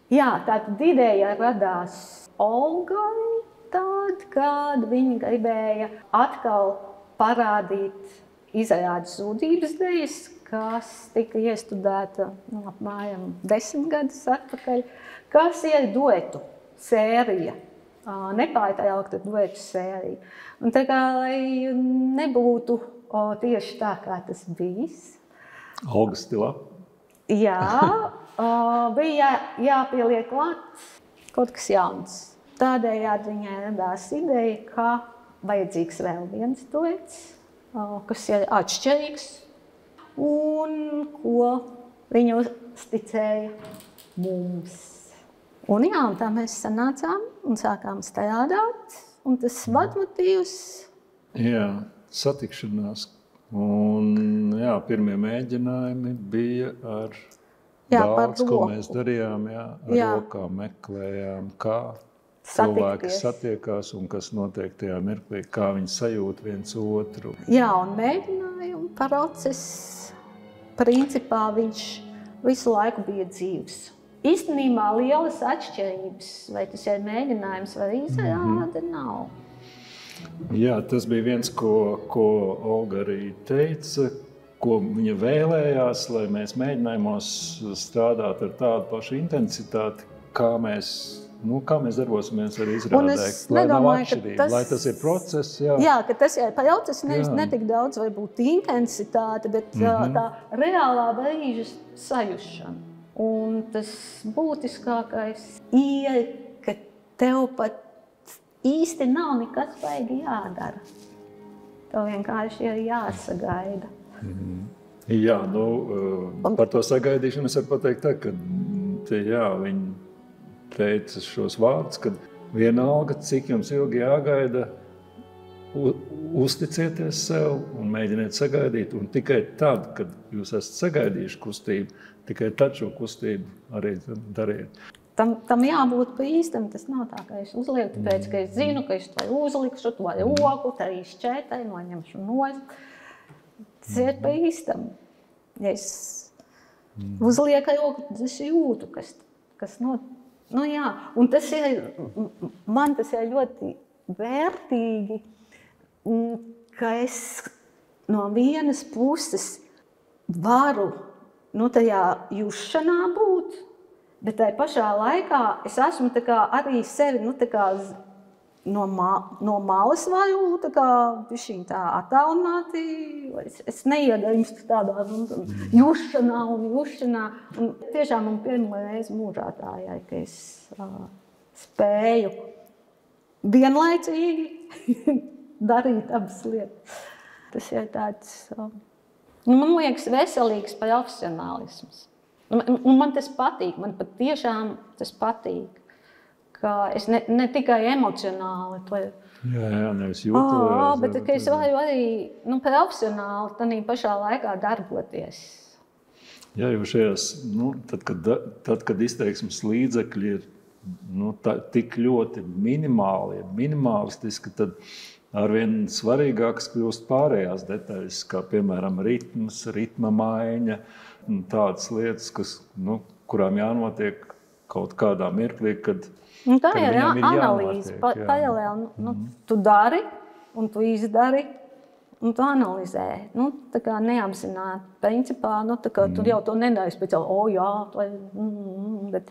Jā, tātad ideja radās Olgai tad, kad viņa gribēja atkal parādīt izrādes Zudības dejas, kas tika iestudēta apmēram 10 gadus atpakaļ, kas ir duetu sērija, nepārtraukta duetu sērija. Un tā kā, lai nebūtu tieši tā, kā tas bijis. Olga stilā. Jā, bija jāpieliek klāt kaut kas jauns. Tādējādi viņai radās ideja, ka vajadzīgs vēl viens duets, kas ir atšķirīgs un ko viņa uzticēja mums. Un jā, un tā mēs sanācām un sākām strādāt, un tas vadmotīvs. Jā, satikšanās. Un jā, pirmie mēģinājumi bija ar daudz, ko mēs darījām, ar rokām meklējām, kā cilvēki satiekās un kas notiek tajā mirklī, kā viņi sajūt viens otru. Jā, un mēģinājumu process, principā viņš visu laiku bija dzīvs. Īstenībā lielas atšķirības, vai tas ir mēģinājums vai izrāde, nav. Jā, tas bija viens, ko Olga arī teica, ko viņa vēlējās, lai mēs mēģinājumos strādāt ar tādu pašu intensitāti, kā mēs darbosimies ar izrādē, lai nav atšķirība, lai tas ir process. Jā, ka tas ir process, nevis netik daudz varbūt intensitāte, bet tā reālā brīža sajušana. Un tas būtiskākais ir, ka tev pat īsti nav nekas baigi jādara. Tev vienkārši ir jāsagaida. Jā, par to sagaidīšanu es varu pateikt tā, ka viņi teica šos vārdus, ka vienalga, cik jums ilgi jāgaida, uzticieties sev un mēģiniet sagaidīt. Un tikai tad, kad jūs esat sagaidījuši kustību, tikai tad šo kustību arī dariet. Tam jābūt pa īstam, tas nav tā, ka es uzlieku, tāpēc, ka es zinu, ka es to uzlikšu, to roku, tā izšķētai, noņemšu nost. Tas ir pa īstam. Ja es uzlieku roku, tad es jūtu, kas jā. Un tas ir, man tas ir ļoti vērtīgi, ka es no vienas puses varu tajā jušanā būt, bet tajā pašā laikā es esmu arī sevi no malas varu tā attālināti. Es neiegrimstu tādā jušanā. Un tiešām man pirmo reizi mūžā tā, ka es spēju vienlaicīgi darīt abas lietas. Tas ir tāds, man liekas, veselīgs profesionālisms. Un man tas patīk, man patiešām tas patīk, ka es ne tikai emocionāli to nevis jūtos, bet ka es varu arī profesionāli tādā pašā laikā darboties. Jā, jo šajās, tad, kad izteiksmes līdzekļi ir tik ļoti minimalistiski, tad arvien svarīgākas kļūst pārējās detaļas, kā piemēram ritms, ritma maiņa, tādas lietas, kurām jānotiek kaut kādā mirklī, kad tā ir analīze. Paralēli, tu dari un tu izdari un tu analizē. Tā kā neapzināti. Principā, tur jau to nedari speciāli, bet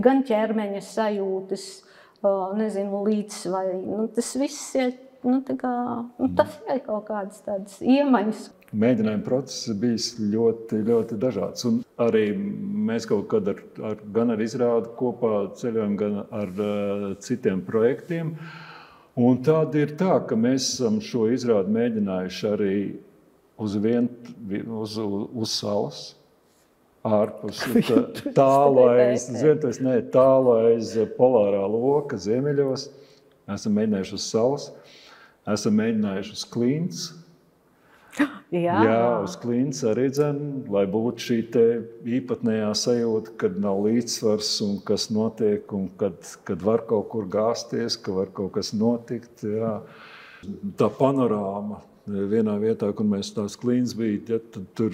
gan ķermeņa sajūtas, līdzsvari. Tas viss ir, tas ir kaut kādas tādas iemaņas. Mēģinājuma process bijis ļoti, ļoti dažāds. Un arī mēs kaut kad gan ar izrādi kopā ceļojam, gan ar citiem projektiem. Un tad ir tā, ka mēs esam šo izrādi mēģinājuši arī uz salas, ārpus tālu aiz polārā loka ziemeļos. Esam mēģinājuši uz salas, esam mēģinājuši uz Klints. Jā, uz Klints arī lai būtu šī īpatnējā sajūta, kad nav līdzsvars un kas notiek, un kad var kaut kur gāzties, ka var kaut kas notikt. Jā. Tā panorāma vienā vietā, kur mēs tās Klints bija, tad tur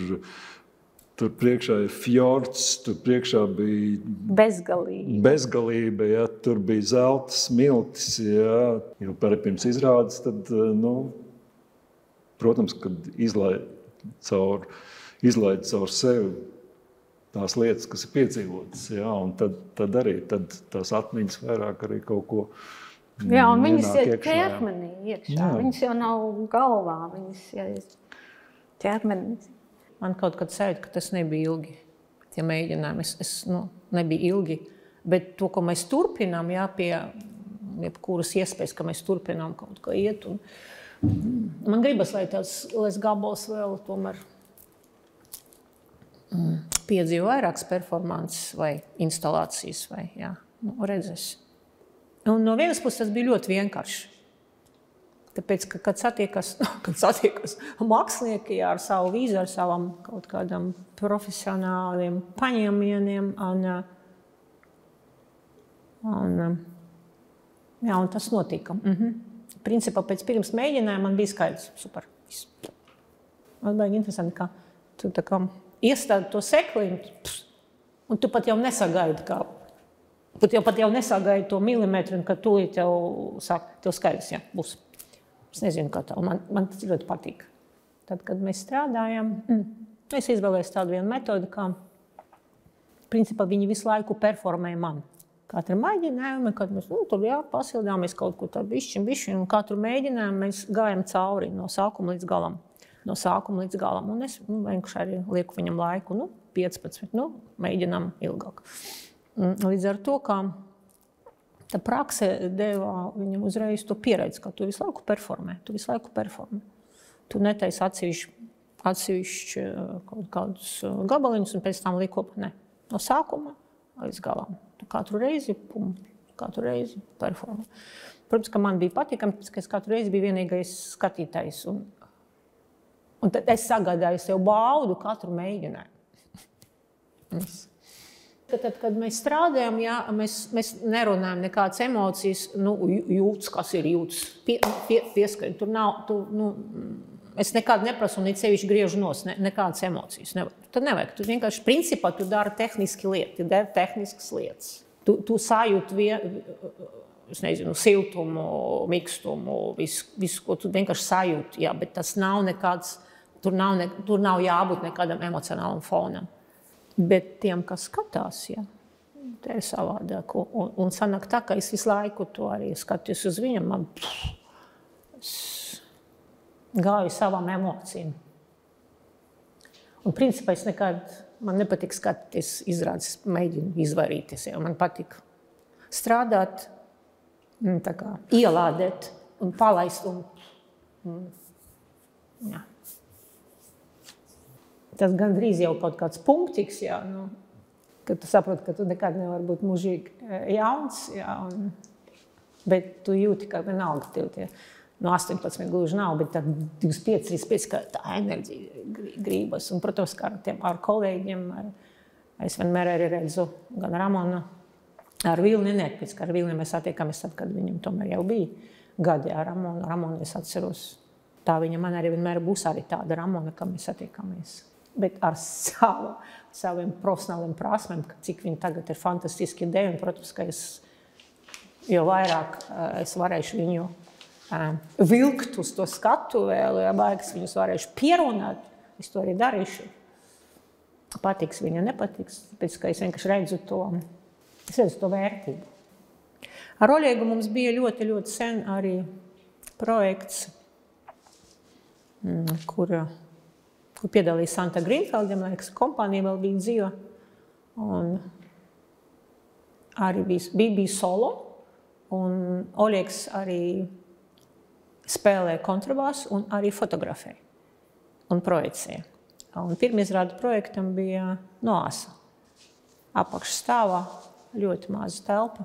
tur priekšā ir fjords, tur priekšā bija bezgalība, ja, tur bija zelta smiltis, ja, jo pirms izrādes, tad, protams, kad izlaid caur sevi tās lietas, kas ir piedzīvotas, ja, un tad arī tās atmiņas vairāk arī kaut ko jā, un viņas ir ķermenī iekšā, jā. Viņas jau nav galvā, viņas jau ir ķermenī. Man kaut kad sajūt, ka tas nebija ilgi, tie mēģinājumi. Es nebija ilgi, bet to, ko mēs turpinām, jā, pie jebkuras iespējas, ka mēs turpinām kaut ko iet. Un man gribas, lai tas gabals vēl tomēr piedzīvo vairākas performances vai instalācijas vai, jā, redzes. Un no vienas puses tas bija ļoti vienkārši. Tāpēc, ka, kad satiekas mākslinieki ar savu vīzu, ar savam kaut kādam profesionāliem paņēmieniem, un tas notika. Principā pēc pirms mēģinājuma man bija skaidrs, super. Man bija interesanti, ka tu tā kā iestādi to sekli, un tu pat jau nesagaidi, pat jau nesagaidi to milimetru, un kad tūlīt jau sāk, tev skaidrs, jā, būs. Es nezinu, kā tā. Man tas ļoti patīk. Tad, kad mēs strādājam, es izvēlējos tādu vienu metodi, kā principā viņi visu laiku performē man. Katru mēģinājumu, kad mēs tur pasildījāmies kaut ko tādu bišķi, un katru mēģinājumu mēs gājam cauri no sākuma līdz galam. Un es vienkārši arī lieku viņam laiku, 15, mēģinām ilgāk. Līdz ar to, ka tā prakse deva viņam uzreiz to pieredzi, ka tu visu laiku performē. Tu netaisi atsevišķi kaut kādus gabaliņus un pēc tam liek kopā. Ne. No sākuma līdz galam. Tu katru reizi performē. Protams, ka man bija patīkami, ka es katru reizi biju vienīgais skatītājs. Un tad es sagādāju sev baudu katru mēģinājumu. Tad, kad mēs strādājam, jā, mēs nerunājam nekādas emocijas, jūtas, kas ir jūtas, pieskaņi. Tur nav, es nekādu neprasu un it sevišķi griežu nos, nekādas emocijas. Tad nevajag. Tu vienkārši, principā, tu dari tehniski tehniskas lietas. Tu sajūti es nezinu, siltumu, mikstumu, visu, ko tu vienkārši sajūti, jā, bet tas nav nekāds, tur nav jābūt nekādam emocionālam fonam. Bet tiem, kas skatās, jā, tā ir savādāk. Un sanāk tā, ka es visu laiku to arī skatījos uz viņam, gāju savām emocijām. Un principā man nepatīk skatīties izrādes, mēģinu izvairīties. Jā. Man patīk strādāt, tā kā ielādēt un palaist. Jā. Tas gandrīz jau kaut kāds punktīgs, jā, kad tu saproti, ka tu nekad nevar būt mūžīgi jauns, jā, bet tu jūti, ka vienalga tev tie 18 gluži nav, bet tad 25, 35, ka tā enerģija gribas. Un, protams, ka ar kolēģiem, es vienmēr arī redzu gan Ramonu, ar Vilni, pēc kā ar Vilni mēs satiekamies tad, kad viņam tomēr jau bija gadi ar Ramonu. Ramonu es atceros, tā viņa man arī vienmēr būs arī tāda Ramona, ka mēs satiekamies. Bet ar saviem profesionāliem prasmēm, cik viņi tagad ir fantastiski ideja, un, protams, ka jo vairāk es varēšu viņu vilkt uz to skatu vēl, ja vairāk es viņus varēšu pierunāt, es to arī darīšu. Patiks viņa, nepatiks, pēc ka es vienkārši redzu to vērtību. Ar Oļegu mums bija ļoti, ļoti sen arī projekts, kur piedalīja Santa Grīnfeldē, man liekas, kompānija vēl bija dzīva. Un arī bija solo, un Oļegs arī spēlē kontrabasu un arī fotografēja un projicēja. Un pirmizrāda projektam bija Noasa. Apakšstāvā ļoti maza telpa,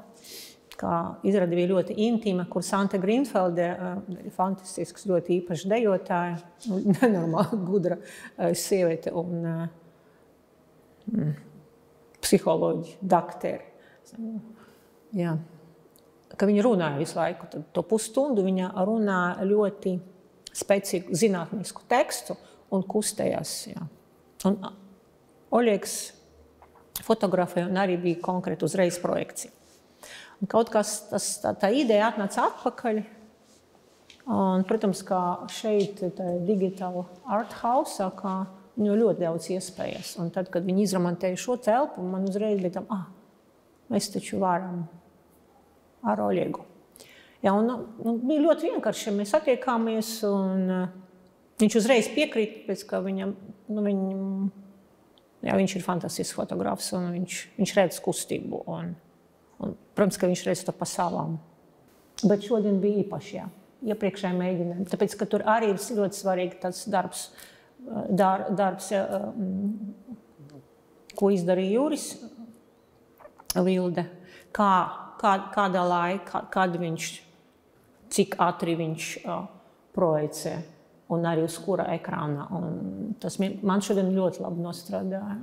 kā izrāda bija ļoti intīma, kur Santa Grīnfeldē fantastisks, ļoti īpaši dejotāja, nenormāli gudra sieviete un psiholoģi, dakteri. Jā. Ka viņa runāja visu laiku, to pusstundu viņa runā ļoti spēcīgu zinātnisku tekstu un kustējās. Jā. Un Oļegs fotografēja un arī bija konkrēti uzreiz projekcija. Un kaut kas, tā ideja atnāca atpakaļ. Un, protams, kā šeit Digital Art House, kā viņu ļoti daudz iespējas. Un tad, kad viņi izremontēja šo telpu, man uzreiz bija tā, mēs taču varam ar Oļegu. Jā, un bija ļoti vienkārši, mēs attiekāmies, un viņš uzreiz piekrīt, pēc ka viņam, viņš ir fantastisks fotogrāfs, un viņš redz kustību, un protams, ka viņš redz to pa savām. Bet šodien bija īpaši, iepriekšēji mēģinājumi, tāpēc, ka tur arī ir ļoti svarīgi tāds darbs, ko izdarīja Juris Vilde, kādā laikā, kad viņš, cik ātri viņš projicē un arī uz kura ekrāna. Un tas man šodien ļoti labi nostrādāja.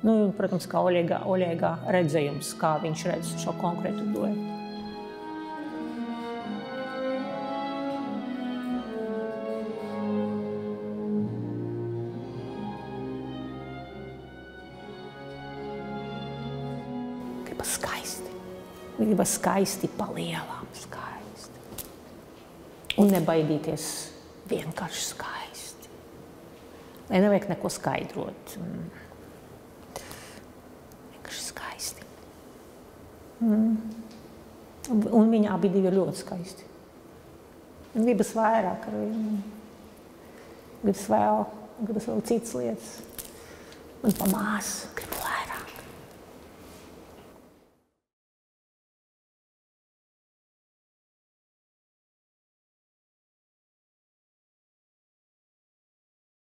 Un, protams, kā Oļega redzējums, kā viņš redz šo konkrētu duetu. Gribas skaisti, palielām skaisti. Un nebaidīties vienkārši skaisti. Lai nevajag neko skaidrot. Vienkārši skaisti. Un viņi abi divi ir ļoti skaisti. Un gribas vairāk ar viņu. Gribas vēl citas lietas. Un pa māsu.